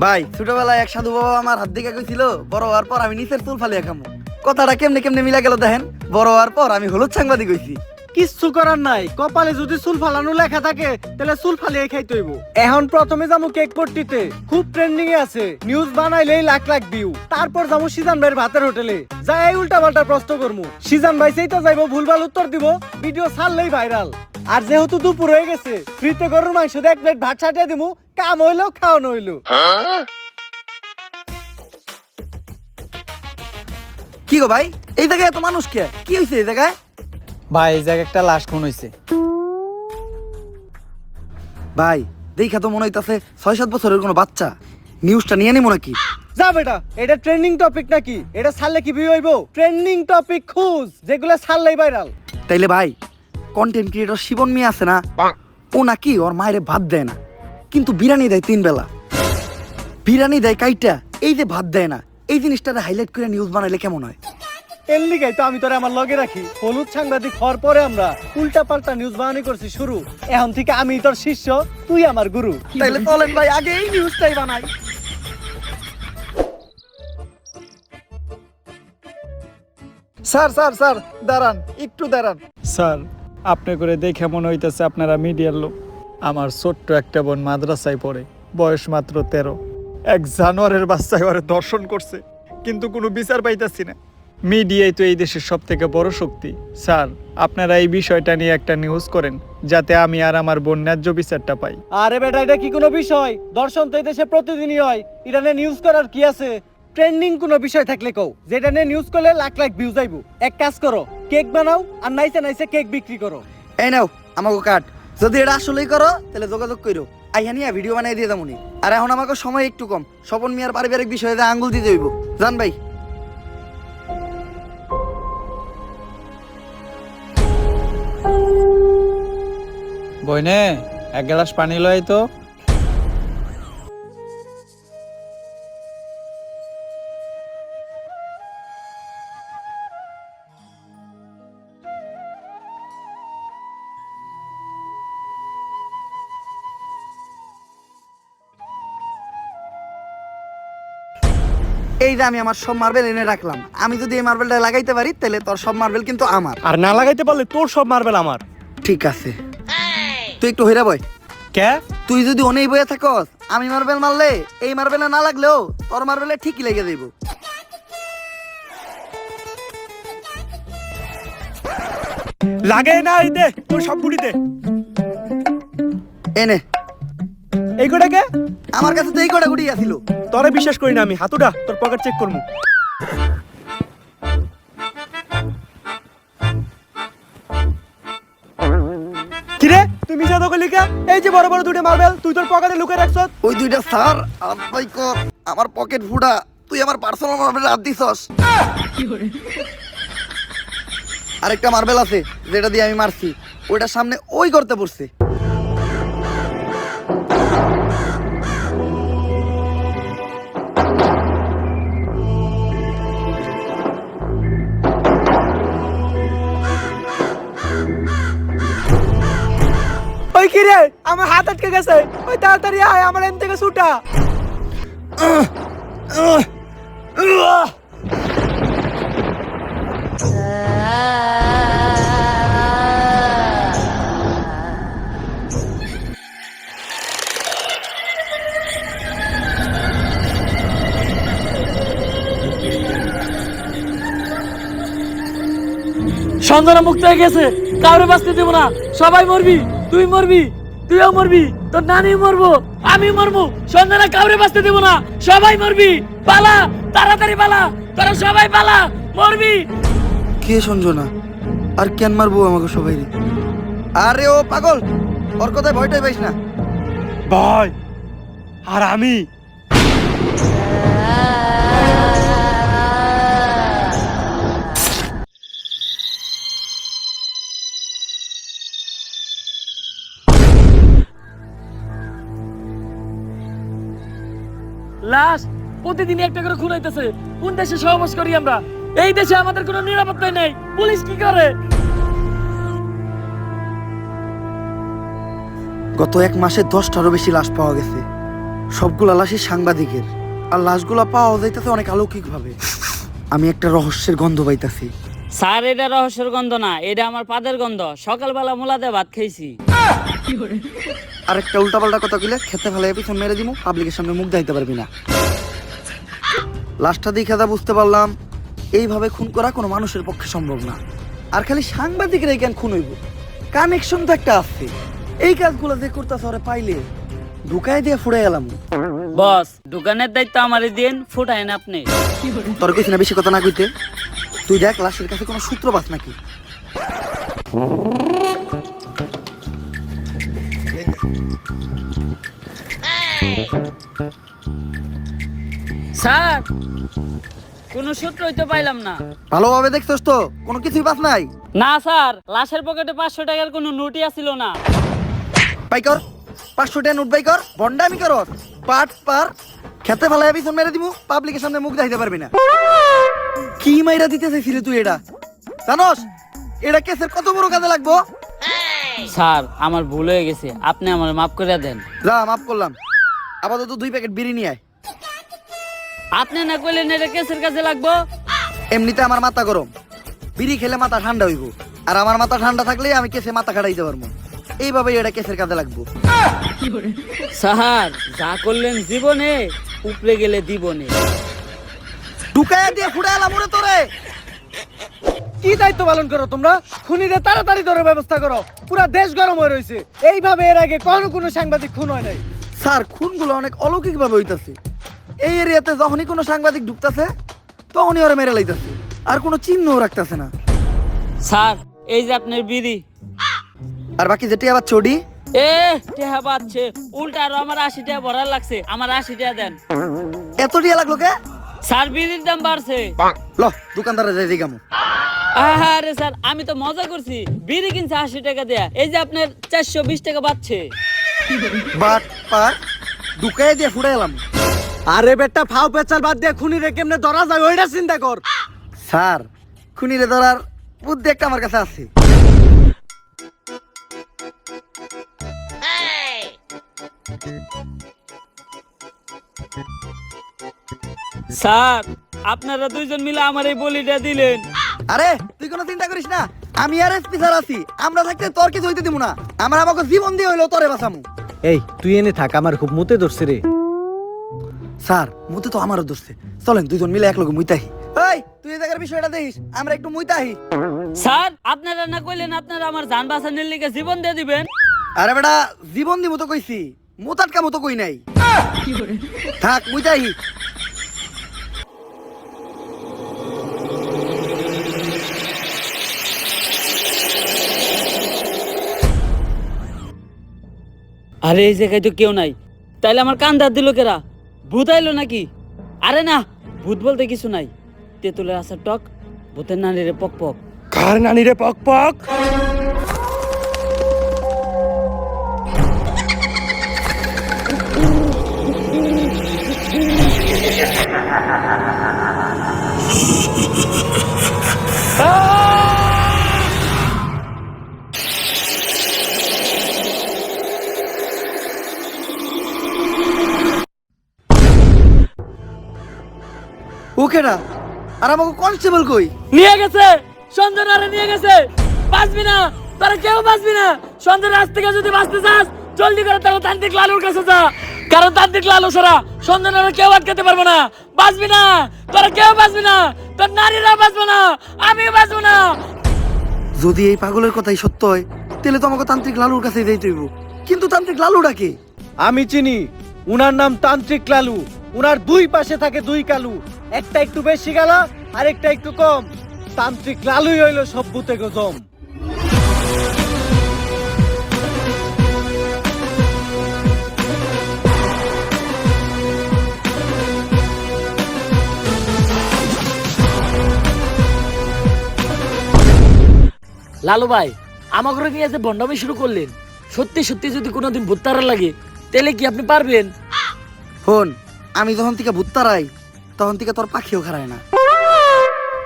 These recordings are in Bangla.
ভাই ছোটবেলায় এক সাধু বাবা আমার হাত দিকে কইছিল বড় হওয়ার পর আমি নিচের চুল ফালিয়া খামু। কথাটা কেমনে কেমনে মিলা গেল দেখেন। বড় হওয়ার পর আমি হলুদ সাংবাদিক হইছি। কিচ্ছু করার নাই, কপালে যদি চুল ফালানো লেখা থাকে তাহলে চুল ফালিয়ে খাইতে হইব। এখন প্রথমে যাবো কেক পট্টিতে, খুব ট্রেন্ডিং এ আছে, নিউজ বানাইলেই লাখ লাখ ভিউ। তারপর যাবো সিজান ভাইয়ের ভাতের হোটেলে, যাই উল্টা পাল্টা প্রশ্ন করবো। সিজান ভাই সেই তো যাইবো, ভুলভাল উত্তর দিব, ভিডিও ছাড়লেই ভাইরাল। আর যেহেতু দুপুর হয়ে গেছে, ফ্রিতে গরুর মাংস দিয়ে এক প্লেট ভাত ছাটিয়ে দিব, কাম হইলো খাওয়ানো হইলো। কি গো ভাই, এই জায়গায় এত মানুষ কে? কি হইছে এই জায়গায়? ভাই এই জায়গায় একটা লাশ খুন হইছে। ভাই দেখা তো মনে হইতাছে 6-7 বছরের কোনো বাচ্চা। নিউজটা নিয়ে নিমো নাকি? যা বেটা, এটা ট্রেন্ডিং টপিক নাকি? এটা ছাড়লে কি ভিউ হইব? ট্রেন্ডিং টপিক খুঁজ, যেগুলো ছাড়লেই ভাইরাল। তাইলে ভাই কন্টেন্ট ক্রিয়েটর শিবন মিয়া আছে না, ও নাকি ওর মায়ের ভাত দেয় না, কিন্তু বিরিয়ানি দেয় 3 বেলা। বিরিয়ানি দেয় কাইটা, এই যে ভাত দেয় না, এই জিনিসটারে হাইলাইট করে নিউজ বানাইলে কেমন হয়? এর লিগাই তো আমি তোরে আমার লগে রাখি। হলুদ সাংবাদিক হওয়ার পরে আমরা উল্টা পাল্টা নিউজ বানানি করছি শুরু। এখন থেকে আমি তোর শিষ্য, তুই আমার গুরু। তাইলে চলেন ভাই আগে এই নিউজটাই বানাই। স্যার স্যার স্যার দাঁড়ান, একটু দাঁড়ান। স্যার, আপনি করে দেখে মনে হইতেছে আপনারা মিডিয়ার লোক। আমার ছোট্ট একটা বোন মাদ্রাসায় পড়ে, বয়স মাত্র 13। এক জানোয়ারের বাচ্চায় ওরে দর্শন করছে, কিন্তু কোনো বিচার পাইতাছি না। মিডিয়াই তো এই দেশের সব থেকে বড় শক্তি। স্যার, আপনারা এই বিষয়টা নিয়ে একটা নিউজ করেন, যাতে আমি আর আমার বোন ন্যায্য বিচারটা পাই। আরে বেটা, এটা কি কোনো বিষয়? দর্শন তো এই দেশে প্রতিদিনই হয়, এটা নিয়ে নিউজ করার কি আছে? ট্রেন্ডিং কোনো বিষয় থাকলে কও, যেটা নিয়ে নিউজ করলে লাখ লাখ ভিউজ আইবো। এক কাজ করো, কেক বানাও আর নাইসে নাইসে কেক বিক্রি করো। এই নাও আমাকে কাট। যদি এটা আসলেই করো তাহলে যোগাযোগ করো, আইয়া নিয়ে ভিডিও বানাই দিয়ে যাবো। আর এখন আমাকে সময় একটু কম, স্বপন মিয়ার পারিবারিক বিষয়ে আঙ্গুল দিতে হইব। জান ভাই। বইনে এক গ্লাস পানি লয় তো। এই যে আমি আমার সব মার্বেল এনে রাখলাম, আমি যদি এই মার্বেলটা লাগাইতে পারি তাহলে তোর সব মার্বেল কিন্তু আমার। আর না লাগাইতে পারলে তোর সব মার্বেল আমার। ঠিক আছে, তুই একটু হইরা বয়। কে? তুই যদি অনেক বয়ে থাকস, আমি মার্বেল মারলে এই মার্বেলে না লাগলেও তোর মার্বেলে ঠিকই লেগে যাইব। লাগে না, এই দে তোর সব গুড়ি দে। এনে এই কোটাকে? আমার কাছে তো এই কটা গুটি আছিল। তোরে বিশ্বাস করি না আমি, হাতুড়া তোর পকেট চেক করবো। কিরে তুই মিছা তো করলি কে? এই যে বড় বড় দুটো মার্বেল তুই তোর পকেটে লুকিয়ে রাখছ। ওই দুইটা স্যার আদাই কর, আমার পকেট ফুটা। তুই আমার পার্সোনাল মার্বেল হাত দিছস। আরেকটা মার্বেল আছে যেটা দিয়ে আমি মারছি, ওইটার সামনে ওই করতে পড়ছে। ওই কিরে আমার হাত আটকে গেছে, ওই তাড়াতাড়ি আয়, আমার এম থেকে ছুটা। সন্ধ্যা মুক্ত হয়ে গেছে, কাউরে বাঁচতে দেবো না, সবাই মরবি। তুই মরবি, তুইও মরবি, তোর নানি মরবো, আমি মরবো। সন্ধ্যা কাউরে বাঁচতে দেবো না, সবাই মরবি। পালা, তাড়াতাড়ি পালা, তোরা সবাই পালা, মরবি। কে সঞ্জনা? আর কেন মারবো আমাকে সবাই? আরে ও পাগল, ওর কথায় ভয়টাই পাইস না। ভাই আর আমি লাশ প্রতিদিন একটা করে খুন হইতেছে। কোন দেশে সহবাস করি আমরা? এই দেশে আমাদের কোনো নিরাপত্তা নেই। পুলিশ কি করে? গত 1 মাসে 10টারও বেশি লাশ পাওয়া গেছে। সবগুলা লাশই সাংবাদিকের, আর লাশগুলা পাওয়া যাইতেছে অনেক অলৌকিক ভাবে। আমি একটা রহস্যের গন্ধ পাইতাছি। স্যার এটা রহস্যের গন্ধ না, এটা আমার পাদের গন্ধ। সকালবেলা মোলাতে ভাত খাইছি। আর একটা উল্টাপাল্টা কথা কইলে খেতে ফেলে পিছন মেরে দিমু, পাবলিকের সামনে মুখ দেখাইতে পারবি না। লাশটা দেখে যা বুঝতে পারলাম, এইভাবে খুন করা কোনো মানুষের পক্ষে সম্ভব না। আর খালি সাংবাদিকের এই জ্ঞান খুন হইব, কানেকশন তো একটা আছে। এই কাজগুলো যে করতেছে ওরে পাইলে ঢুকাই দিয়ে ফুড়ে গেলাম। বস, দোকানের দায়িত্ব আমারে দিন, ফুটাইন আপনি। তোর কইছি না বেশি কথা না কইতে। তুই দেখ লাশের কাছে কোনো সূত্র পাস নাকি। স্যার, কোনো সূত্রই তো পাইলাম না। ভালোভাবে দেখছস তো, কোনো কিছুই পাস নাই? না স্যার, লাশের পকেটে 500 টাকার কোনো নোটই আসিল না। বাই কর 500 টাকা নোট বাই কর, বন্ডামি কর। পাট পার খেতে ফেলায় পিছন মেরে দিমু, পাবলিকের সামনে মুখ দেখাইতে পারবি না। কি মাইরা দিতে চাইছিলি তুই এটা? জানোস এটা কেসের কত বড় কাজে লাগবো? স্যার, আমার ভুল হয়ে গেছে, আপনি আমার মাফ করে দেন। যা মাফ করলাম, আপাতত 2 প্যাকেট বিড়ি নিয়ে আয়। আপনি না কইলেন এটা কেসের কাছে লাগবো। এমনিতে আমার মাথা গরম, বিড়ি খেলে মাথা ঠান্ডা হইব, আর আমার মাথা ঠান্ডা থাকলে আমি কেসে মাথা খাটাইতে পারবো। এইভাবে এটা কেসের কাজে লাগবো। স্যার, যা করলেন জীবনে, উপরে গেলে দিবনে। ঢুকায় দিয়ে ফুড়ে এলাম ওরে তোরে। কি দায়িত্ব পালন করো তোমরা? খুনিদের তাড়াতাড়ি ধরে ব্যবস্থা করো, পুরো দেশ গরম হয়ে রয়েছে। এইভাবে এর আগে কোনো সাংবাদিক খুন হয় নাই। স্যার, খুনগুলো অনেক অলৌকিক ভাবে হইতাছে। এই এরিয়াতে যখনই কোনো সাংবাদিক ঢুকতাছে তখনই ওরা মেরে লাইতাছে, আর কোনো চিহ্নও রাখতাছে না। স্যার, এই যে আপনার বিড়ি। আর বাকি যেটি আবার চডি টেহা পাচ্ছে উল্টা, আরো আমার 80 টাকা ভরার লাগছে। আমার 80 টাকা দেন। এত টিয়া লাগলো কে? স্যার, বিড়ির দাম বাড়ছে। ল দোকানদারে যাই দিগামু। আরে স্যার, আমি তো মজা করছি। বিড়ি কিনছে 80 টাকা দেয়া, এই যে আপনার 420 টাকা বাড়ছে। বাট পার ঢুকায় দিয়ে ফুড়ে এলাম। আরে বেটা, ফাও পেচাল বাদ দিয়ে খুনিরে কেমনে ধরা যায় ওইটা চিন্তা কর। স্যার, খুনিরে ধরার বুদ্ধি একটা আমার কাছে আছে। স্যার, আপনারা দুইজন মিলে আমার এই বলিটা দিলেন। আরে তুই কোনো চিন্তা করিস না, আমি আর এসপি স্যার আছি। আমরা থাকতে তোর কিছু হইতে দিব না। আমরা আমাকে জীবন দিয়ে হইলো তোরে বাঁচামু। এই তুই এনে থাক, আমার খুব মুতে ধরছে রে। স্যার, মুতে তো আমারও ধরছে। চলেন দুজন মিলে একলগে মুইতাহি। এই তুই এই জায়গার বিষয়টা দেখিস, আমরা একটু মুইতাহি। স্যার, আপনারা না কইলেন আপনারা আমার জান বাঁচানোর লিগে জীবন দিয়ে দিবেন? আরে বেটা, জীবন দিব তো কইছি, মুতাটকা মতো কই নাই। থাক মুইতাহি। আরে এই জায়গায় তো কেউ নাই, তাইলে আমার কান দাঁত দিল কেরা? ভূত আইলো নাকি? আরে না, ভূত বলতে কিছু নাই। তেঁতুলের আসার টক, ভূতের নানিরে পক পক। কার নানি রে পক পক? ওকেরা আর আমাকে কনস্টেবল কই? নিয়ে গেছে, সঞ্জনারে নিয়ে গেছে। বাঁচবি না, তোরা কেউ বাঁচবি না। সঞ্জনা আজ থেকে যদি বাঁচতে চাস, জলদি করে তারা তান্ত্রিক লালুর কাছে যা। কারণ তান্ত্রিক লালু ছাড়া সঞ্জনারে কেউ আটকাতে পারবে না। বাঁচবি না, তোরা কেউ বাঁচবি না। তোর নারীরা বাঁচবে না, আমি বাঁচবো না। যদি এই পাগলের কথাই সত্য হয়, তাহলে তো আমাকে তান্ত্রিক লালুর কাছে যাইতে হইব। কিন্তু তান্ত্রিক লালুটা কে? আমি চিনি, উনার নাম তান্ত্রিক লালু। উনার দুই পাশে থাকে দুই কালু, একটা একটু বেশি গালা আর একটা একটু কম। তান্ত্রিক লালুই হইল সব ভূতে গজম। লালু ভাই, আমাকে নিয়ে যে বন্ডামি শুরু করলেন, সত্যি সত্যি যদি কোনোদিন ভূত তারা লাগে, তাহলে কি আপনি পারবেন? হন, আমি যখন থেকে ভূত তারাই, তখন থেকে তোর পাখিও খারায় না।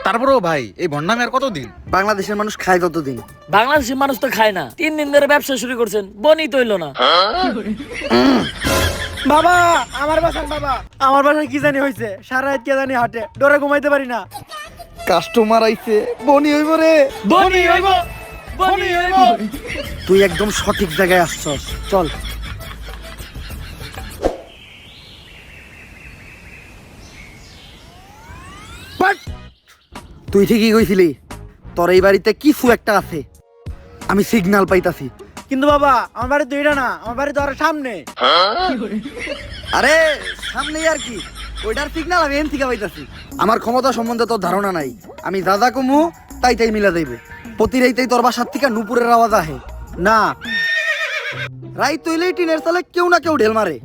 তারপরেও ভাই, এই ভন্ডামি আর কতদিন? বাংলাদেশের মানুষ খায় ততদিন। বাংলাদেশের মানুষ তো খায় না। 3 দিন ধরে ব্যবসা শুরু করছেন, বনি তো হইলো না। বাবা আমার বাসান বাবা, আমার বাসায় কি জানি হয়েছে, সারা রাত কে জানি হাটে, ডরে ঘুমাইতে পারি না। কাস্টমার আইছে, বনি হইব রে। বনি হইব, বনি হইব। তুই একদম সঠিক জায়গায় আসছস, চল। বাট! তুই ঠিকই কইছিলি, তোর এই বাড়িতে কিছু একটা আছে, আমি সিগন্যাল পাইতাছি। কিন্তু বাবা আমার বাড়ি তো এটা না, আমার বাড়ি তো আরো সামনে। আরে সামনে আর কি, ওইটার সিগন্যাল আমি এন থেকে পাইতাছি। আমার ক্ষমতা সম্বন্ধে তোর ধারণা নাই, আমি দাদা কমু তাই তাই মিলা যাইব। প্রতি রাইতেই তোর বাসার থেকে নুপুরের আওয়াজ আহে না রাইত তৈলেই টিনের সালে কেউ না কেউ ঢেল মারে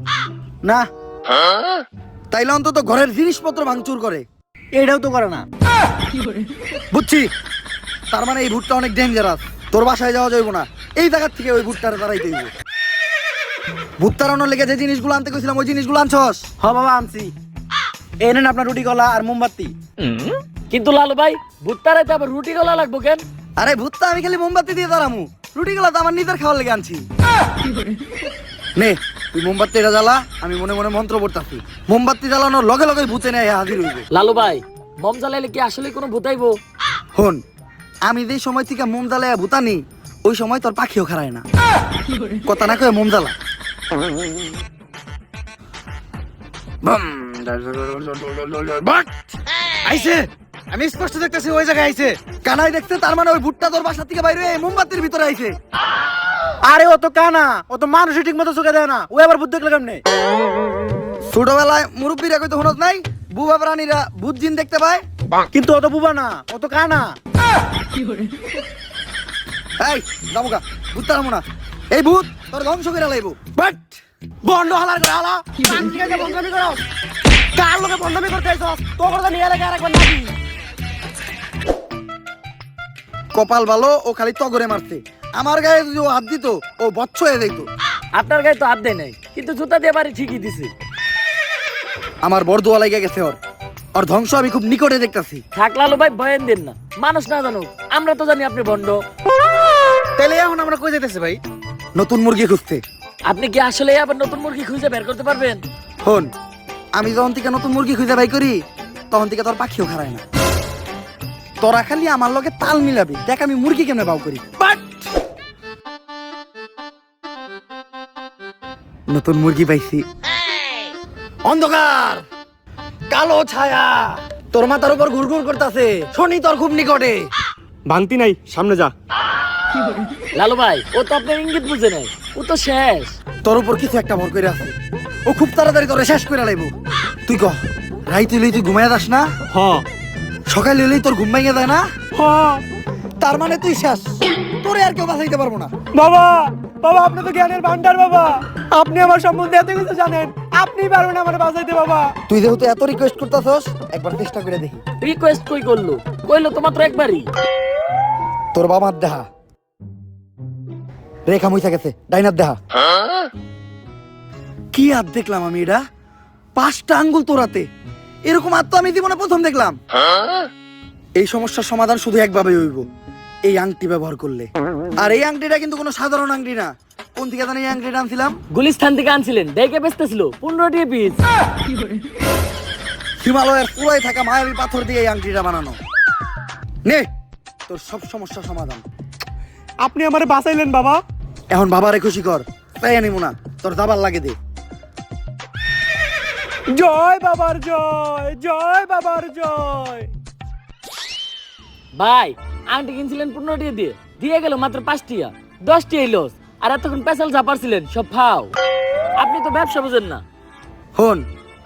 না, তাইলে অন্তত ঘরের জিনিসপত্র ভাঙচুর করে। এটাও তো করে না। বুঝছি, তার মানে এই ভুটটা অনেক ডেঞ্জারাস। তোর বাসায় যাওয়া যাইব না, এই জায়গার থেকে ওই ভুট্টারে দাঁড়াইতে হইব। ভুট তাড়ানোর লেগে যে জিনিসগুলো আনতে কইছিলাম ওই জিনিসগুলো আনছস? হ বাবা আনছি, এই নেন আপনার রুটি কলা আর মোমবাতি। কিন্তু লালু ভাই, ভুট্টা রাইতে আবার রুটি গলা লাগবো কেন? আরে ভুট্টা আমি খালি মোমবাতি দিয়ে দাঁড়ামু, রুটিগুলো তো আমার নিজের খাওয়ার লেগে আনছি। নে তুই মোমবাতিটা জ্বালা, আমি মনে মনে মন্ত্র পড়তাছি। মোমবাতি জ্বালানোর লগে লগে ভূতে নেয় হাজির হইবে। লালু ভাই, মম জ্বালাইলে কি আসলে কোনো ভূতাইবো? হন, আমি যেই সময় থেকে মোম জ্বালাইয়া ভূতানি ওই সময় তোর পাখিও খারায় না। কথা না কয়ে মোম জ্বালা। আইছে, আমি স্পষ্ট দেখতেছি ওই জায়গায় আইছে। কানাই দেখছে, তার মানে ওই ভুট্টা তোর বাসা থেকে বাইরে হয়ে মোমবাতির ভিতরে আইছে। আরে ও তো কানা, ও তো মানুষই ঠিক মতো চোখে দেয় না, ও আবার বুদ্ধি দেখলে কেমনে? ছোটবেলায় মুরব্বীরা কইতে শুনত নাই, বুবা প্রাণীরা ভূত জিন দেখতে পায়। কিন্তু ও তো বুবা না, ও তো কানা। এই যাবো ভূত তারামো না, এই ভূত তোর ধ্বংস করে লাইব। বাট বন্ধ হালার করে হালা, শান্তি কাজে বন্ধমি করো। কার লোকে বন্ধমি করতে আইছস? তোর কথা নিয়ে লাগে আরেকবার নাকি? কপাল ভালো, ও খালি তগরে মারছে। আমার গায়ে যদি ও হাত দিত ও বচ্চ হয়ে যাইতো। আপনার গায়ে তো হাত দেয় নাই, কিন্তু জুতা দিয়ে বাড়ি ঠিকই দিছে। আমার বরদোয়া লেগে গেছে ওর, ওর ধ্বংস আমি খুব নিকটে দেখতাছি। থাক লালু ভাই, ভয়েন দেন না, মানুষ না জানুক, আমরা তো জানি আপনি ভণ্ড। তাইলে এখন আমরা কই যাইতেছি ভাই? নতুন মুরগি খুঁজতে। আপনি কি আসলে আবার নতুন মুরগি খুঁজে বের করতে পারবেন? হন, আমি যখন থেকে নতুন মুরগি খুঁজে বাই করি তখন থেকে তোর পাখিও খারায় না। তোরা খালি আমার লগে তাল মিলাবি, দেখ আমি মুরগি কেমনে বাউ করি। বাট নতুন মুরগি পাইছি। অন্ধকার, কালো ছায়া তোর মাথার উপর ঘুরঘুর করতেছে, শনি তোর খুব নিকটে। ভাঙতি নাই, সামনে যা। লালু ভাই, ও তো আপনার ইঙ্গিত বুঝে নাই, ও তো শেষ। তোর উপর কিছু একটা ভর করে আছে, ও খুব তাড়াতাড়ি তোরে শেষ করে লাইব। তুই কহ, রাইতে হইলেই তুই ঘুমাইয়া যাস না? হ্যাঁ সকালে হইলেই তোর ঘুম ভেঙে যায় না? হ্যাঁ। তার মানে তুই শেষ, তোরে আর কেউ বাঁচাইতে পারবো না। বাবা, বাবা আপনি তো জ্ঞানের ভান্ডার বাবা, আপনি আমার সম্বন্ধে এত কিছু জানেন, আপনি পারবেন আমার বাঁচাইতে বাবা। তুই যেহেতু এত রিকোয়েস্ট করতেছস, একবার চেষ্টা করে দেখি। রিকোয়েস্ট কই করলো? কইলো তো মাত্র একবারই। তোর বাবার দেহা রেখা মুইসা গেছে, ডাইনার দেহা। কি হাত দেখলাম আমি, এটা 5টা আঙ্গুল তোরাতে, এরকম হাত তো আমি জীবনে প্রথম দেখলাম। এই সমস্যার সমাধান শুধু একভাবে হইব, এই আংটি ব্যবহার করলে। আর এই আংটিটা কিন্তু কোনো সাধারণ আংটি না। কোন থেকে জানি এই আংটিটা আনছিলাম? গুলিস্তান থেকে আনছিলেন, দেখে বেচতেছিল 15 পিস। হিমালয়ের পুরাই থাকা মায়াবী পাথর দিয়ে এই আংটিটা বানানো। নে তোর সব সমস্যার সমাধান। আপনি আমারে বাঁচাইলেন বাবা। এখন বাবারে খুশি কর, তাই আনিমু না, তোর দাবার লাগে দে। জয় বাবার জয়, জয় বাবার জয়। ভাই, আংটি কিনছিলেন 15 দিয়ে, দিয়ে গেল মাত্র 5 টিয়া, 10 টিয়াই লস। আর এতক্ষণ পেশাল চাপারছিলেন, সব ফাও। আপনি তো ব্যবসা বুঝেন না। হন,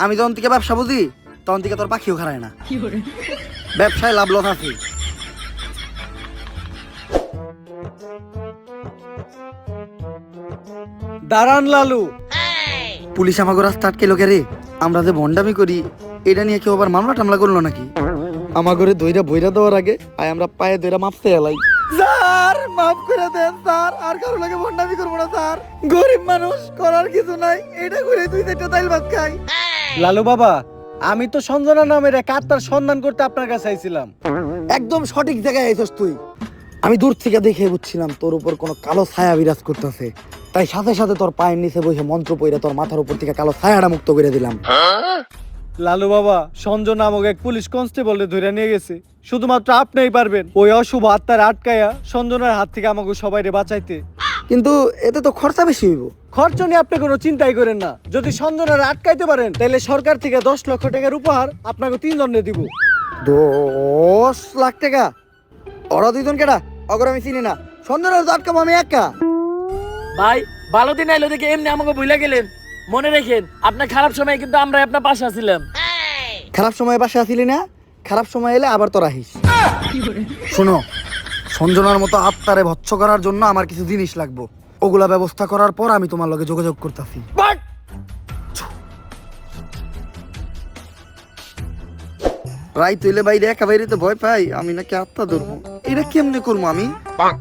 আমি যখন থেকে ব্যবসা বুঝি তখন থেকে তোর পাখিও খারায় না। ব্যবসায় লাভ লস আছে। দাঁড়ান লালু। পুলিশ আমাকে রাস্তা আটকে লোকে রে, আমরা যে ভন্ডামি করি এটা নিয়ে কেউ আবার মামলা টামলা করলো নাকি? আমার ঘরে দইরা বইরা দেওয়ার আগে আয় আমরা পায়ে দইরা মাপতে এলাই। স্যার মাফ করে দেন স্যার, আর কারো লাগে ভন্ডামি করবো না স্যার। গরিব মানুষ, করার কিছু নাই, এটা করে 2-4টা তাইল ভাত খাই। লালু বাবা, আমি তো সঞ্জনা নামের এক আত্মার সন্ধান করতে আপনার কাছে আইছিলাম। একদম সঠিক জায়গায় আইছস তুই। আমি দূর থেকে দেখে বুঝছিলাম তোর উপর কোনো কালো ছায়া বিরাজ করতেছে। তাই সাথে সাথে তোর পায়ের নিচে বসে মন্ত্র পইরা তোর মাথার উপর থেকে কালো ছায়াটা মুক্ত করে দিলাম। লালু বাবা, সঞ্জয় নামক এক পুলিশ কনস্টেবলে ধরে নিয়ে গেছে। শুধুমাত্র আপনিই পারবেন ওই অশুভ আত্মার আটকায়া সঞ্জনের হাত থেকে আমাকে সবাইরে বাঁচাইতে। কিন্তু এতে তো খরচা বেশি হইব। খরচ নিয়ে আপনি কোনো চিন্তাই করেন না। যদি সঞ্জনের আটকাইতে পারেন তাহলে সরকার থেকে 10 লক্ষ টাকার উপহার আপনাকে 3 জনে দিব। 10 লাখ টাকা? ওরা 2 জন কেডা? অগর আমি চিনি না। সন্ধ্যের আটকাবো আমি একা? ভাই ভালো দিন আইলো দেখে এমনি আমাকে ভুলে গেলেন। মনে রাখেন আপনার খারাপ সময় কিন্তু আমরা আপনার পাশে আছিলাম। খারাপ সময় বাসে আসিলি না? খারাপ সময় এলে আবার তোরা আহিস। শোনো, সঞ্জনার মতো আত্মারে ভৎস করার জন্য আমার কিছু জিনিস লাগবে। ওগুলা ব্যবস্থা করার পর আমি তোমার লগে যোগাযোগ করতেছি। রাই তুইলে বাইরে একা বাইরে তো ভয় পাই। আমি নাকি আত্মা ধরবো, এটা কেমনে করবো আমি?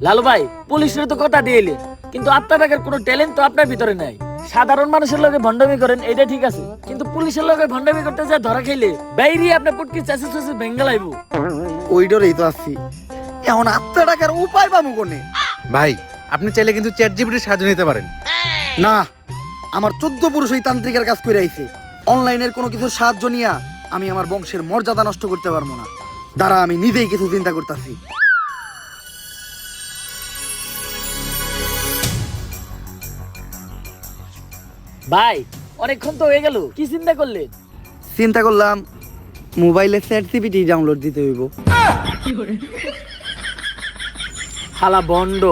লালু ভাই পুলিশের তো কথা দিয়ে এলেন, কিন্তু আত্মা টাকার কোনো ট্যালেন্ট তো আপনার ভিতরে নাই। সাধারণ মানুষের লগে ভণ্ডামি করেন এটা ঠিক আছে, কিন্তু পুলিশের লগে ভণ্ডামি করতে যা ধরা খাইলে বাইরে আপনার পুটকি চাষে চাষে ভেঙ্গে লাইব। ওই ডরেই তো আসছি। এখন আত্মা টাকার উপায় পাবো কোনে? ভাই, আপনি চাইলে কিন্তু চ্যাট জিপিটির সাহায্য নিতে পারেন। না, আমার 14 পুরুষ ওই তান্ত্রিকের কাজ করে আইছে। অনলাইনের কোনো কিছু সাহায্য নিয়া আমি আমার বংশের মর্যাদা নষ্ট করতে পারবো না। দাঁড়া, আমি নিজেই কিছু চিন্তা করতেছি। ভাই অনেকক্ষণ তো হয়ে গেল, কি চিন্তা করলেন? চিন্তা করলাম মোবাইলে চ্যাট জিপিটি ডাউনলোড দিতে হইব। হালা বন্ড।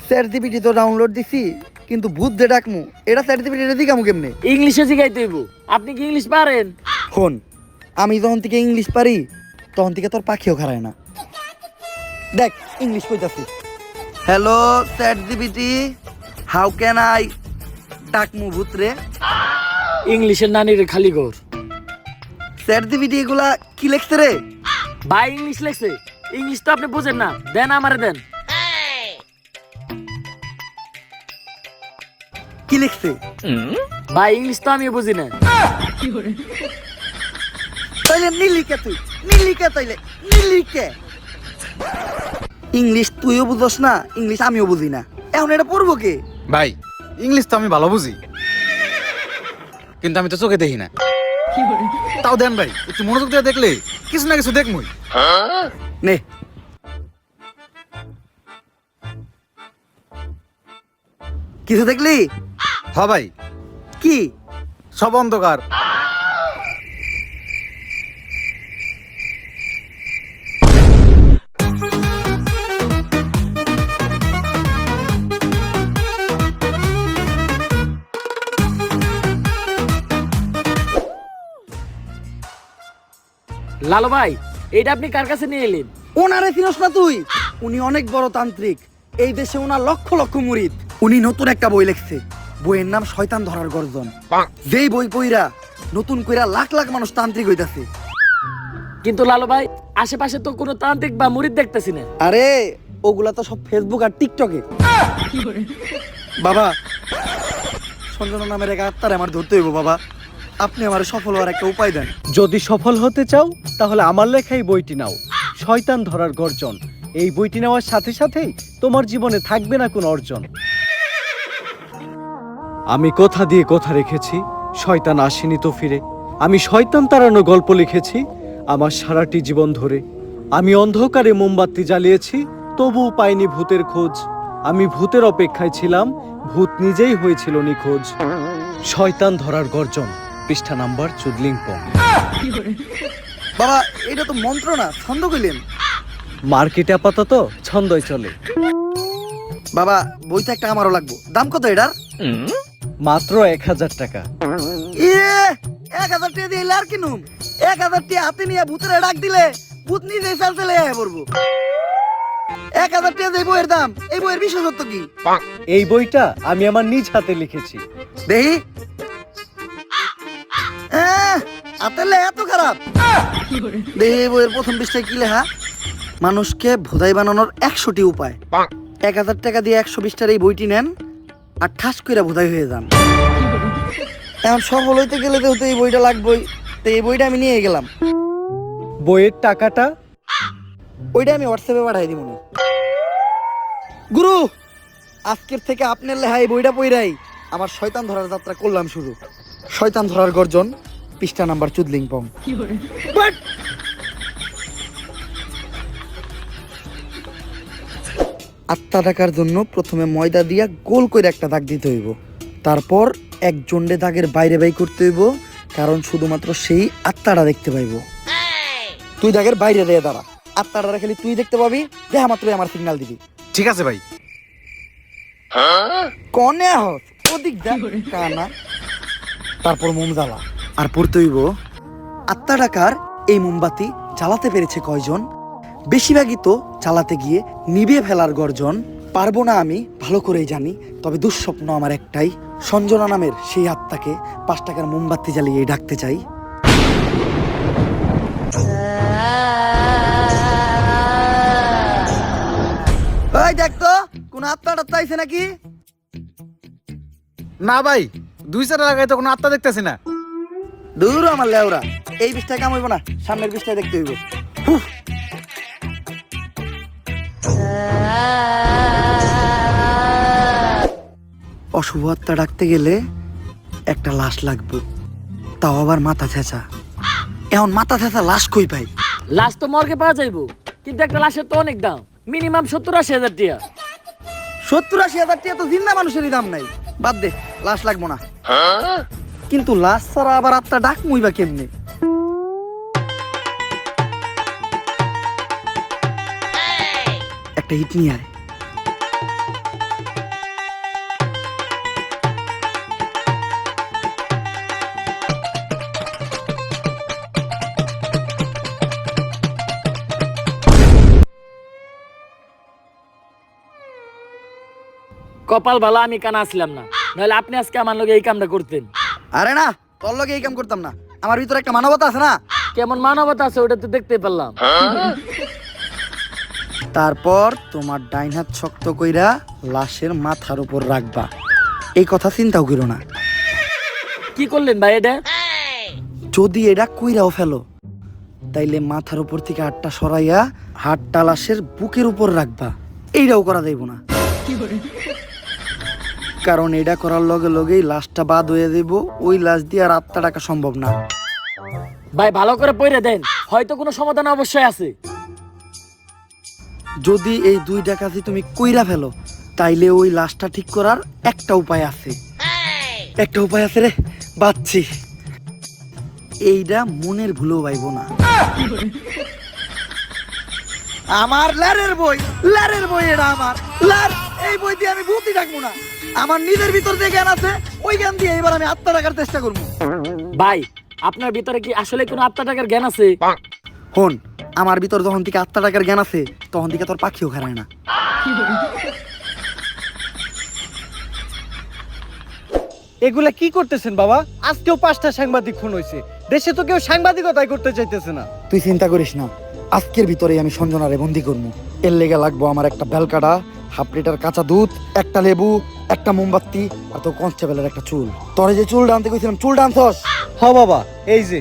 চ্যাট জিপিটি তো ডাউনলোড দিছি, কিন্তু ভূত দে ডাকমু, এটা চ্যাট জিপিটি রে দিকামু কেমনে? ইংলিশে শিখাইতে হইব। আপনি কি ইংলিশ পারেন? শোন, আমি যখন থেকে ইংলিশ পারি তখন থেকে তোর পাখিও খারায় না। দেখ ইংলিশ কইতাছি। Hello ChatGPT, how can I ডাকমু ভূত রে? ইংলিশের নানির খালি ঘর। চ্যাট জিপিটি এগুলা কি লেখছে রে? ভাই ইংলিশ লেখছে। ইংলিশ তো আপনি বুঝেন না, দেন আমারে দেন। কি লিখছে? ভাই ইংলিশ তো আমিও বুঝি না। তাইলে নীলিকে তুই নীলিকে, তাইলে নীলিকে। ইংলিশ তুইও বুঝস না, ইংলিশ আমিও বুঝি না, এখন এটা পড়বো কে? ভাই, ইংলিশ তো আমি ভালো বুঝি, কিন্তু আমি তো চোখে দেখি না। তাও দেন ভাই, একটু মনোযোগ দিয়ে দেখলে কিছু না কিছু দেখমই। নে, কিছু দেখলি? হ্যাঁ ভাই, কি? সব অন্ধকার। লালু ভাই এটা আপনি কার কাছে নিয়ে এলেন? ওনারে চিনস না তুই? উনি অনেক বড় তান্ত্রিক, এই দেশে ওনার লক্ষ লক্ষ মুরিদ। উনি নতুন একটা বই লিখছে, বইয়ের নাম শয়তান ধরার গর্জন। যেই বই পইরা নতুন কইরা লাখ লাখ মানুষ তান্ত্রিক হইতাছে। কিন্তু লালু ভাই আশেপাশে তো কোনো তান্ত্রিক বা মুরিদ দেখতেছি না। আরে ওগুলা তো সব ফেসবুক আর টিকটকে। বাবা, সঞ্জনা নামের এক আত্মারে আমার ধরতে হইব। বাবা, আপনি আমার সফল হওয়ার একটা উপায় দেন। যদি সফল হতে চাও তাহলে আমার লেখা এই বইটি নাও, শয়তান ধরার গর্জন। এই বইটি নেওয়ার সাথে সাথেই তোমার জীবনে থাকবে না কোনো অর্জন। আমি কথা দিয়ে কথা রেখেছি, শয়তান আসেনি তো ফিরে। আমি শয়তান তাড়ানো গল্প লিখেছি আমার সারাটি জীবন ধরে। আমি অন্ধকারে মোমবাতি জ্বালিয়েছি, তবুও পাইনি ভূতের খোঁজ। আমি ভূতের অপেক্ষায় ছিলাম, ভূত নিজেই হয়েছিল নিখোঁজ। শয়তান ধরার গর্জন, পৃষ্ঠা নাম্বার চুদলিংপং। বাবা, এটা তো মন্ত্র না, ছন্দ কইলেন। মার্কেটে আপাতত ছন্দই চলে। বাবা, বইটা একটা আমারও লাগবো। দাম কত এটার? মাত্র 1000 টাকা। 1000 টাকা দিয়ে আর কিনুম? 1000 টাকা হাতে নিয়ে ভূতের ডাক দিলে ভূত নিজেই চালতে পড়বো। 1000 টাকা দিয়ে বইয়ের দাম, এই বইয়ের বিশেষত্ব কি? এই বইটা আমি আমার নিজ হাতে লিখেছি। দেখি। হাতের লেখা এত খারাপ? দেখি বইয়ের প্রথম পৃষ্ঠায় কি লেখা? মানুষকে ভোদাই বানানোর 100টি উপায়। 1000 টাকা দিয়ে 120 টার এই বইটি নেন আর ঠাস কইরা ভোদাই হয়ে যান। এখন সফল হইতে গেলে তো এই বইটা লাগবেই, তো এই বইটা আমি নিয়ে গেলাম। বইয়ের টাকাটা? ওইটা আমি হোয়াটসঅ্যাপে পাঠাই দিব। গুরু, আজকের থেকে আপনার লেহাই বইটা পইরাই আমার শয়তান ধরার যাত্রা করলাম শুরু। শয়তান ধরার গর্জন, পৃষ্ঠা নাম্বার চুদলিং পং। আত্মা ডাকার জন্য প্রথমে ময়দা দিয়া গোল করে একটা দাগ দিতে হইব, তারপর এক জন্ডে দাগের বাইরে বাই করতে হইব, কারণ শুধুমাত্র সেই আত্মাটা দেখতে পাইব। তুই দাগের বাইরে দিয়ে দাঁড়া, আত্মাটা খালি তুই দেখতে পাবি, দেখা মাত্রই আমার সিগন্যাল দিবি। ঠিক আছে ভাই। কনে হস ওদিক দেখ কানা। তারপর মোম জ্বালা আর পড়তে হইব, আত্মা ডাকার এই মোমবাতি জ্বালাতে পেরেছে কয়জন, বেশিরভাগই তো চালাতে গিয়ে নিভে ফেলার গর্জন। পারবো না আমি ভালো করেই জানি, তবে দুঃস্বপ্ন আমার একটাই, সঞ্জনা নামের সেই আত্মাকে 5 টাকার মোমবাতি জ্বালিয়ে ডাকতে চাই। ওই দেখ তো কোন আত্মাটা চাইছে নাকি? না ভাই, 2-4 লাগাই তো কোনো আত্মা দেখতেছি না। দূর আমার লেওরা, এই বিষটায় কাম হইব না, সামনের বিষটায় দেখতে হইব। হুফ। অশুভ আত্মা ডাকতে গেলে একটা লাশ লাগবে, তাও আবার মাথা ছেঁচা। এখন মাথা ছেঁচা লাশ কই পাই? লাশ তো মর্গে পাওয়া যাইবো, কিন্তু একটা লাশের তো অনেক দাম, মিনিমাম 70-80 হাজার টাকা। 70-80 হাজার টাকা তো জিন্দা মানুষেরই দাম নাই, বাদ দে, লাশ লাগবো না। কিন্তু লাশ ছাড়া আবার আত্মা ডাক মুইবা কেমনে? একটা হিট নিয়ে আয়। কপাল ভালো আমি কানা আসলাম না, নাহলে আপনি আজকে আমার লগে এই কামটা করতেন। আরে না, তোর লগে এই কাম করতাম না, আমার ভিতরে একটা মানবতা আছে না। কেমন মানবতা আছে ওটা তো দেখতে পারলাম। তারপর তোমার ডাইন হাত শক্ত কইরা লাশের মাথার উপর রাখবা, এই কথা চিন্তাও করো না। কি করলেন ভাই এটা? যদি এটা কইরাও ফেলো, তাইলে মাথার উপর থেকে হাতটা সরাইয়া হাতটা লাশের বুকের উপর রাখবা, এইটাও করা যাইব না, কারণ এটা করার লগে লগেই লাশটা বাদ হয়ে দেব, ওই লাশ দিয়ে আর আত্মা ডাকা সম্ভব না। ভাই ভালো করে পড়ে দেন, হয়তো কোনো সমাধান অবশ্যই আছে। যদি এই 2টা কাজই তুমি কইরা ফেলো, তাইলে ওই লাশটা ঠিক করার একটা উপায় আছে। একটা উপায় আছে রে, বাচ্চি। এইটা মনের ভুলেও পাইব না। আমার লারের বই, লারের বই এটা আমার লার। এই বই দিয়ে আমি ভূতই ডাকবো না, আমার নিজের ভিতর যে জ্ঞান আছে ওই জ্ঞান দিয়ে এবার আমি আত্মা ডাকার চেষ্টা করবো। ভাই আপনার ভিতরে কি আসলে কোনো আত্মা টাকার জ্ঞান আছে? হন, আমার ভিতর যখন থেকে আত্মা ডাকার জ্ঞান আছে, তখন থেকে তোর পাখিও খারায় না। এগুলা কি করতেছেন বাবা? আজকেও 5টা সাংবাদিক খুন হয়েছে, দেশে তো কেউ সাংবাদিকতাই করতে চাইতেছে না। তুই চিন্তা করিস না, আজকের ভিতরেই আমি সঞ্জনারে বন্দি করবো। এর লেগে লাগবো আমার একটা বেলকাটা, 1/2 লিটার কাঁচা দুধ, একটা লেবু, একটা মোমবাতি, আর তো কনস্টেবলের একটা চুল। তোরে যে চুল আনতে কইছিলাম, চুল আনছস? হ বাবা, এই যে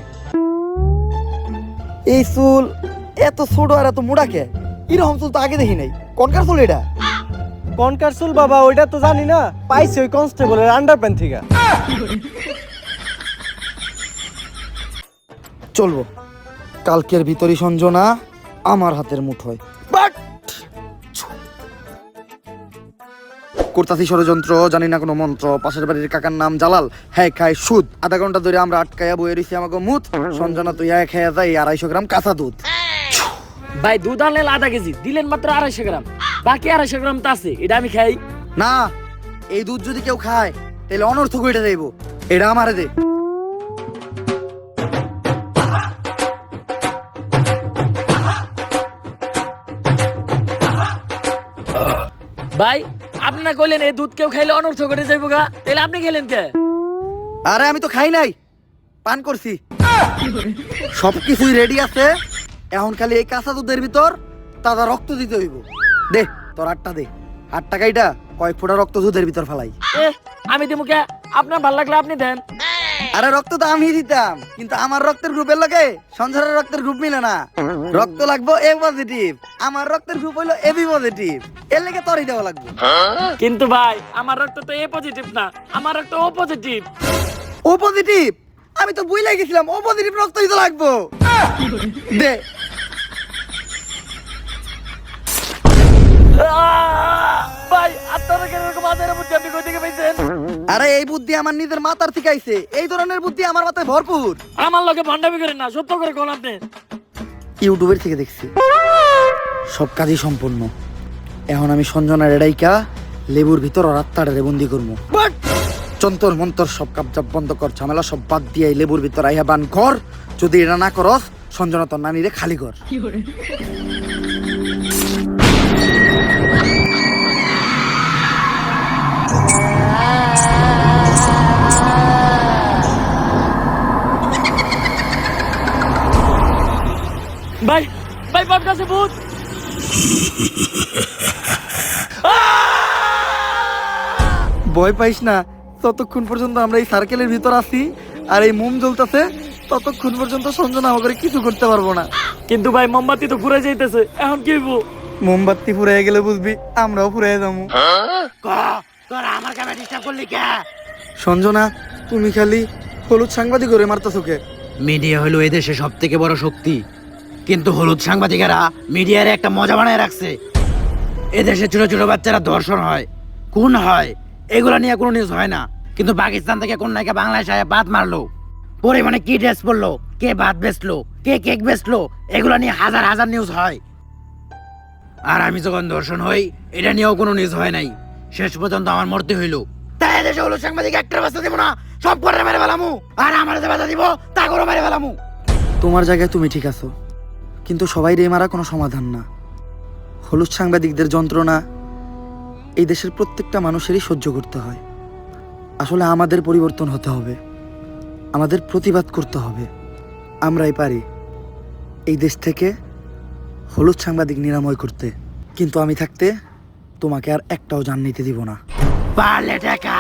এই চুল এত ছোট আর এত মোটা কে? এরকম চুল তো আগে দেখি নাই, কনকার চুল এটা? কনকার চুল বাবা, ওইটা তো জানি না, পাইছে ওই কনস্টেবলের আন্ডারপ্যান্ট থেকে। চলবো, কালকের ভিতরই সঞ্জনা আমার হাতের মুঠোয়। করতাছি ষড়যন্ত্র, জানি না কোনো মন্ত্র, পাশের বাড়ির কাকার নাম জালাল, হ্যাঁ খায় সুদ। আধা ঘন্টা ধরে আমরা আটকাইয়া বয়ে রয়েছি আমাকে মুত। সঞ্জনা তুই খেয়ে যাই 250 গ্রাম কাঁচা দুধ। ভাই দুধ আনলেন 1/2 কেজি, দিলেন মাত্র 250 গ্রাম, বাকি 250 গ্রাম তো আছে, এটা আমি খাই না। এই দুধ যদি কেউ খায় তাহলে অনর্থক হইতে যাইব, এটা আমারে দে। ভাই আপনি না কইলেন এই দুধ কেউ খাইলে অনর্থ করে যাইব গা, তাহলে আপনি খেলেন কে? আরে আমি তো খাই নাই, পান করছি। সবকিছুই রেডি আছে, এখন খালি এই কাঁচা দুধের ভিতর তাজা রক্ত দিতে হইব। দে তোর 8টা দে, 8 টাকাইটা কয়েক ফোঁটা রক্ত দুধের ভিতর ফেলাই। আমি দেবো কে? আপনার ভালো লাগলে আপনি দেন। আরে রক্ত তো আমি দিতাম, কিন্তু আমার রক্তের গ্রুপের লগে সঞ্জনার রক্তের গ্রুপ মিলে না। রক্ত লাগবো এ পজিটিভ, আমার রক্তের গ্রুপ হইলো এবি পজিটিভ, এর লেগে তরই দেওয়া লাগবে। কিন্তু ভাই আমার রক্ত তো এ পজিটিভ না, আমার রক্ত ও পজিটিভ। ও পজিটিভ? আমি তো বুঝলাই গেছিলাম ও পজিটিভ রক্তই তো লাগবো। দে। ভাই আপনারা কেন এরকম আদের বুদ্ধি আপনি কই থেকে পাইছেন? আরে এই বুদ্ধি আমার নিজের মাথার থেকে আইছে, এই ধরনের বুদ্ধি আমার মাথায় ভরপুর। আমার লগে ভণ্ডামি করেন না, সত্য করে কোন আপনি। ইউটিউবের থেকে দেখছি, সব কাজই সম্পূর্ণ। এখন আমি সঞ্জনার এডাইকা লেবুর ভিতর রাত্তাড়ে বন্দি করবো। চন্তর মন্তর সব কাপজাপ বন্ধ কর, ঝামেলা সব বাদ দিয়ে এই লেবুর ভিতর আইয়া বান কর। যদি এটা না করস সঞ্জনা তোর নানিরে খালি কর। ভাই ভাই বাপ কাছে ভূত। ভয় পাইস না, ততক্ষণ পর্যন্ত আমরা এই সার্কেলের ভিতর আছি আর এই মোম জ্বলতেছে, ততক্ষণ পর্যন্ত সঞ্জনা আমাকে কিছু করতে পারবো না। কিন্তু ভাই মোমবাতি তো ঘুরে যাইতেছে, এখন কি হইব? মোমবাতি ফুরাই গেলে বুঝবি আমরাও ফুরাই যাবো। সঞ্জনা, তুমি খালি হলুদ সাংবাদিক করে মারতেছো কে? মিডিয়া হলো এদেশে সব থেকে বড় শক্তি, কিন্তু হলুদ সাংবাদিকেরা মিডিয়ার একটা মজা বানায় রাখছে। এদেশে ছোট ছোট বাচ্চারা ধর্ষণ হয়, খুন হয়, এগুলা নিয়ে কোনো নিউজ হয় না। কিন্তু পাকিস্তান থেকে কোন নায়িকা বাংলাদেশে আয়া বাদ মারলো, পরিমাণে কি ড্রেস পরলো, কে ভাত বেচলো, কে কেক বেচলো, এগুলা নিয়ে হাজার হাজার নিউজ হয়। আর আমি যখন ধর্ষণ হই, এটা নিয়েও কোনো নিউজ হয় নাই। শেষ পর্যন্ত আমার মরতে হইলো। তাই এদেশে হলুদ সাংবাদিক একটা বাচ্চা দিব না, সব করে মেরে ফেলামু। আর আমার যে বাধা দিব তা করে মেরে ফেলামু। তোমার জায়গায় তুমি ঠিক আছো, কিন্তু সবাই রে মারা কোনো সমাধান না। হলুদ সাংবাদিকদের যন্ত্রণা এই দেশের প্রত্যেকটা মানুষেরই সহ্য করতে হয়। আসলে আমাদের পরিবর্তন হতে হবে, আমাদের প্রতিবাদ করতে হবে। আমরাই পারি এই দেশ থেকে হলুদ সাংবাদিক নিরাময় করতে, কিন্তু আমি থাকতে তোমাকে আর একটাও জান নিতে দিব না। পারলে টাকা।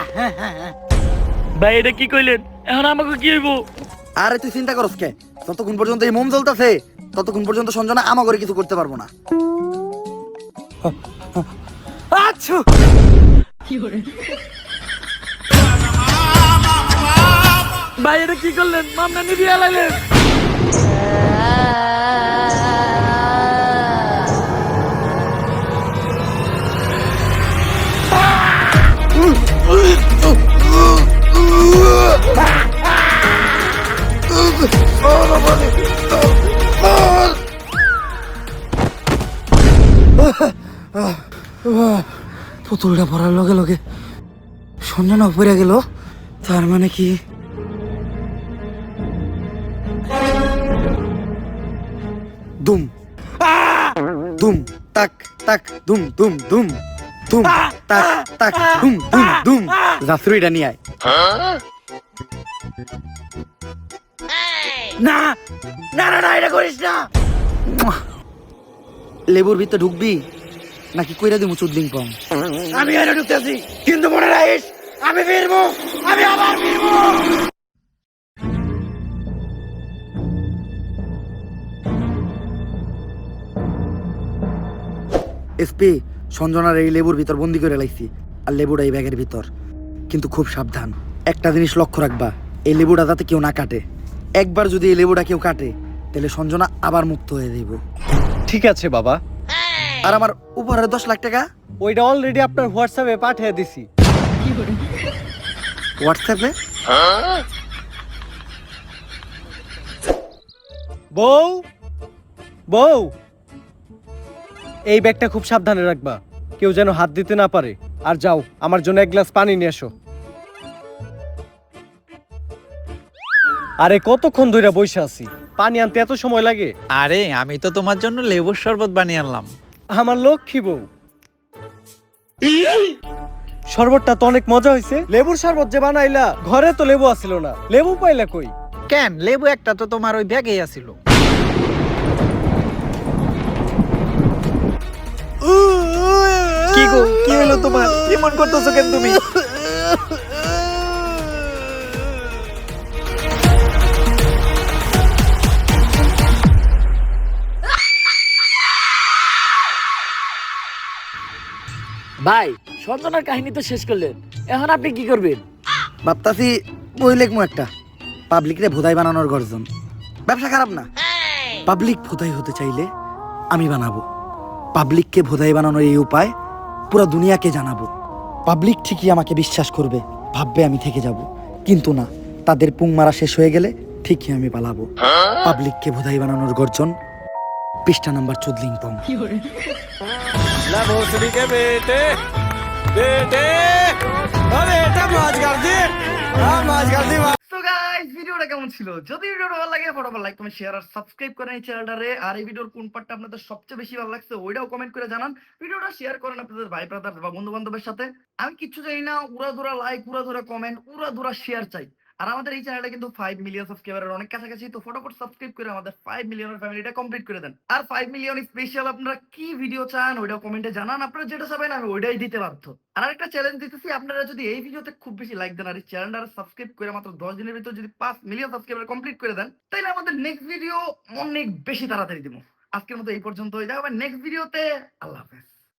ভাই এটা কি কইলেন? এখন আমাকে কি হইব? আরে তুই চিন্তা করস কে? যতক্ষণ পর্যন্ত এই মোম জ্বলতেছে ততক্ষণ পর্যন্ত সঞ্জনা আমাকে কিছু করতে পারবো না। আচ্ছা ভাই এটা কি করলেন? মামলা নিয়ে আলাইলেন। পুতুলটা পড়ার লগে লগে সঞ্জনা পড়ে গেল, তার মানে কি দুম দুম তাক তাক দুম দুম দুম দুম তাক তাক দুম দুম দুম। জাফরিটা নিয়ে আয়। না না না না, এটা করিস না। লেবুর ভিতরে ঢুকবি নাকি কইরা দিমু চুদলিং পং? আমি এনে ঢুকতেছি, কিন্তু মনে রাখিস আমি ফিরবো, আমি আবার ফিরবো। এসপি, সঞ্জনার এই লেবুর ভিতর বন্দি করে লাইছি, আর লেবুটা এই ব্যাগের ভিতর। কিন্তু খুব সাবধান, একটা জিনিস লক্ষ্য রাখবা, এই লেবুটা যাতে কেউ না কাটে। একবার যদি এই লেবুটা কেউ কাটে তাহলে সঞ্জনা আবার মুক্ত হয়ে যাইব। ঠিক আছে বাবা, আর আমার উপহারের 10 লাখ টাকা ওইটা অলরেডি আপনার হোয়াটসঅ্যাপে পাঠিয়ে দিছি। হোয়াটসঅ্যাপে? বউ বউ, এই ব্যাগটা খুব সাবধানে রাখবা, কেউ যেন হাত দিতে না পারে। আর যাও, আমার জন্য এক গ্লাস পানি নিয়ে এসো। আরে কতক্ষণ ধরে বসে আছি, পানি আনতে এত সময় লাগে? আরে আমি তো তোমার জন্য লেবুর শরবত বানিয়ে আনলাম। আমার লক্ষ্মী বউ, শরবতটা তো অনেক মজা হয়েছে। লেবুর শরবত যে বানাইলা, ঘরে তো লেবু আসিল না, লেবু পাইলা কই? কেন, লেবু একটা তো তোমার ওই ব্যাগেই আছিল। কি গো, কি হলো তোমার? এমন করতেছো কেন তুমি? ভাই সঞ্জনার কাহিনী তো শেষ করলেন, এখন আপনি কি করবেন? ভাবতাছি বই লেখমু একটা, পাবলিক রে ভোদাই বানানোর গর্জন। ব্যবসা খারাপ না, পাবলিক ভোদাই হতে চাইলে আমি বানাবো। পাবলিককে ভোদাই বানানোর এই উপায় পুরো দুনিয়াকে জানাবো। পাবলিক ঠিকই আমাকে বিশ্বাস করবে, ভাববে আমি থেকে যাব, কিন্তু না, তাদের পুং মারা শেষ হয়ে গেলে ঠিকই আমি পালাবো। পাবলিককে ভোদাই বানানোর গর্জন, পৃষ্ঠা নাম্বার 14 So guys, ভিডিওটা কেমন ছিল? যদি ভিডিওটা ভালো লাগে ফটাফট লাইক কমেন্ট শেয়ার আর সাবস্ক্রাইব করেন এই চ্যানেলটারে। আর এই ভিডিওর কোন পার্টটা আপনাদের সবচেয়ে বেশি ভালো লাগছে ওইটাও কমেন্ট করে জানান। ভিডিওটা শেয়ার করেন আপনাদের ভাই ব্রাদার বা বন্ধু বান্ধবের সাথে। আমি কিচ্ছু চাই না, উড়াধুরা লাইক, উড়াধুরা কমেন্ট, উড়াধুরা শেয়ার চাই। আর আমাদের এই চ্যানেলটা কিন্তু 5 মিলিয়ন সাবস্ক্রাইবারের অনেক কাছাকাছি, তো ফটাফট সাবস্ক্রাইব করে আমাদের 5 মিলিয়নের ফ্যামিলিটা কমপ্লিট করে দেন। আর 5 মিলিয়ন স্পেশাল আপনারা কি ভিডিও চান ওইটাও কমেন্টে জানান। আপনারা যেটা চাবেন আমি ওইটাই দিতে বাধ্য। আর একটা চ্যালেঞ্জ দিতেছি, আপনারা যদি এই ভিডিওতে খুব বেশি লাইক দেন আর এই চ্যানেলটা সাবস্ক্রাইব করে মাত্র 10 দিনের ভিতর যদি 5 মিলিয়ন সাবস্ক্রাইবার কমপ্লিট করে দেন, তাহলে আমাদের নেক্সট ভিডিও অনেক বেশি তাড়াতাড়ি দিব। আজকের মতো এই পর্যন্তই, দেখা হবে নেক্সট ভিডিওতে। আল্লাহ হাফেজ।